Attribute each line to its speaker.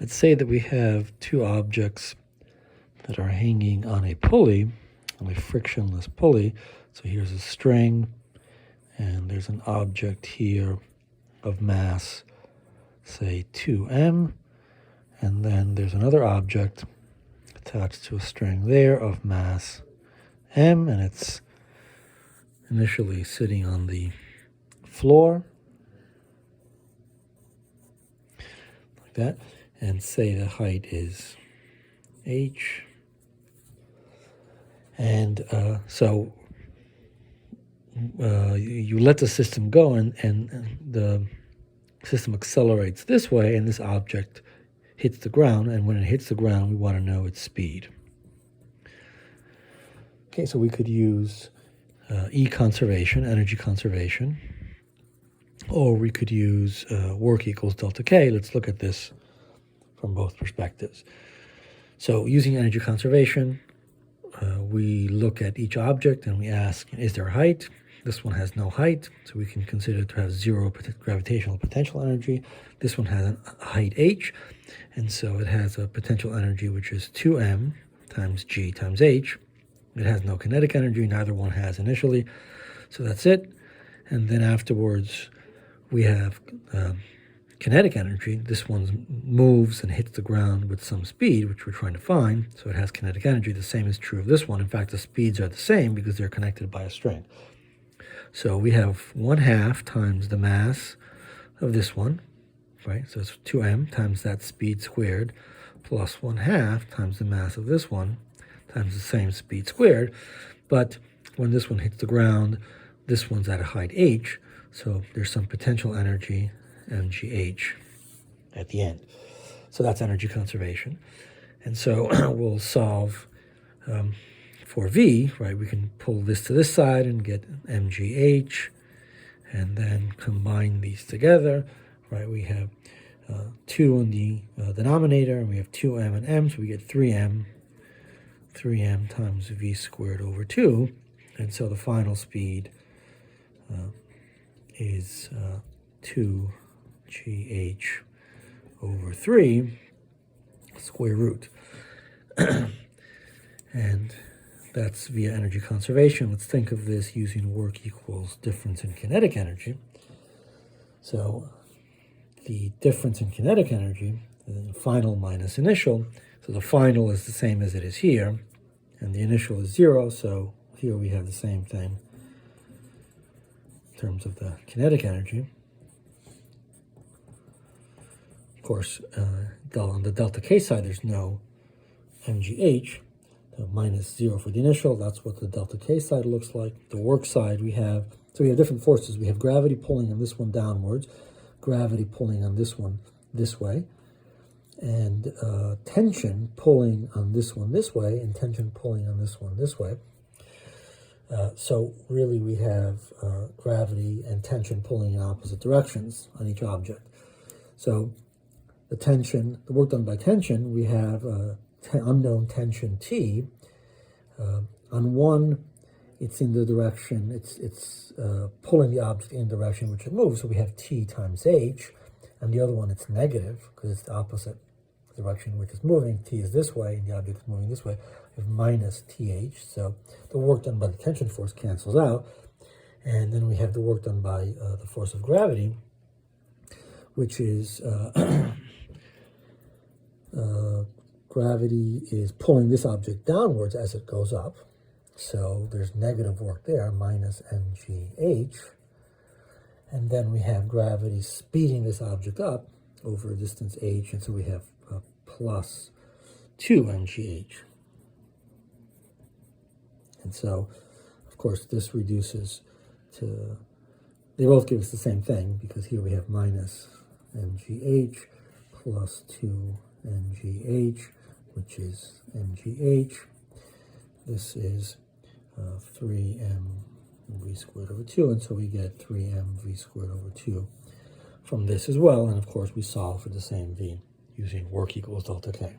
Speaker 1: Let's say that we have two objects that are hanging on a pulley, on a frictionless pulley. So here's a string, and there's an object here of mass, say 2m, and then there's another object attached to a string there of mass m, and it's initially sitting on the floor, like that, and say the height is h. And so you let the system go, and the system accelerates this way, and this object hits the ground, and when it hits the ground, we want to know its speed. Okay, so we could use E conservation, energy conservation, or we could use work equals delta K. Let's look at this from both perspectives. So using energy conservation, we look at each object and we ask, is there height? This one has no height, so we can consider it to have zero gravitational potential energy. This one has a height h, and so it has a potential energy which is 2m times g times h. It has no kinetic energy, neither one has initially, so that's it. And then afterwards we have kinetic energy. This one moves and hits the ground with some speed, which we're trying to find, so it has kinetic energy. The same is true of this one. In fact, the speeds are the same because they're connected by a string. So we have 1/2 times the mass of this one, right? So it's 2m times that speed squared plus 1/2 times the mass of this one times the same speed squared. But when this one hits the ground, this one's at a height h, so there's some potential energy, mgh, at the end. So that's energy conservation. And so we'll solve for v, right? We can pull this to this side and get mgh, and then combine these together, right? We have 2 in the denominator, and we have 2m and m, so we get 3m times v squared over 2, and so the final speed is 2gh over 3 square root. And that's via energy conservation. Let's think of this using work equals difference in kinetic energy. So the difference in kinetic energy, final minus initial, so the final is the same as it is here, and the initial is 0, so here we have the same thing in terms of the kinetic energy. Of course, on the delta K side, there's no mgh, minus 0 for the initial. That's what the delta K side looks like. The work side, we have different forces. We have gravity pulling on this one downwards, gravity pulling on this one this way, and tension pulling on this one this way, and tension pulling on this one this way. So really we have gravity and tension pulling in opposite directions on each object. So the tension, the work done by tension, we have unknown tension T. On one, it's in the direction, it's pulling the object in the direction which it moves, so we have T times H. And the other one, it's negative because it's the opposite direction which is moving. T is this way, and the object is moving this way. We have minus TH, so the work done by the tension force cancels out. And then we have the work done by the force of gravity, which is gravity is pulling this object downwards as it goes up. So there's negative work there, minus mgh. And then we have gravity speeding this object up over a distance h, and so we have plus 2 mgh. And so, of course, this reduces to, they both give us the same thing, because here we have minus mgh plus 2 mgh, which is mgh. This is 3m v squared over 2, and so we get 3m v squared over 2 from this as well. And of course, we solve for the same v using work equals delta K.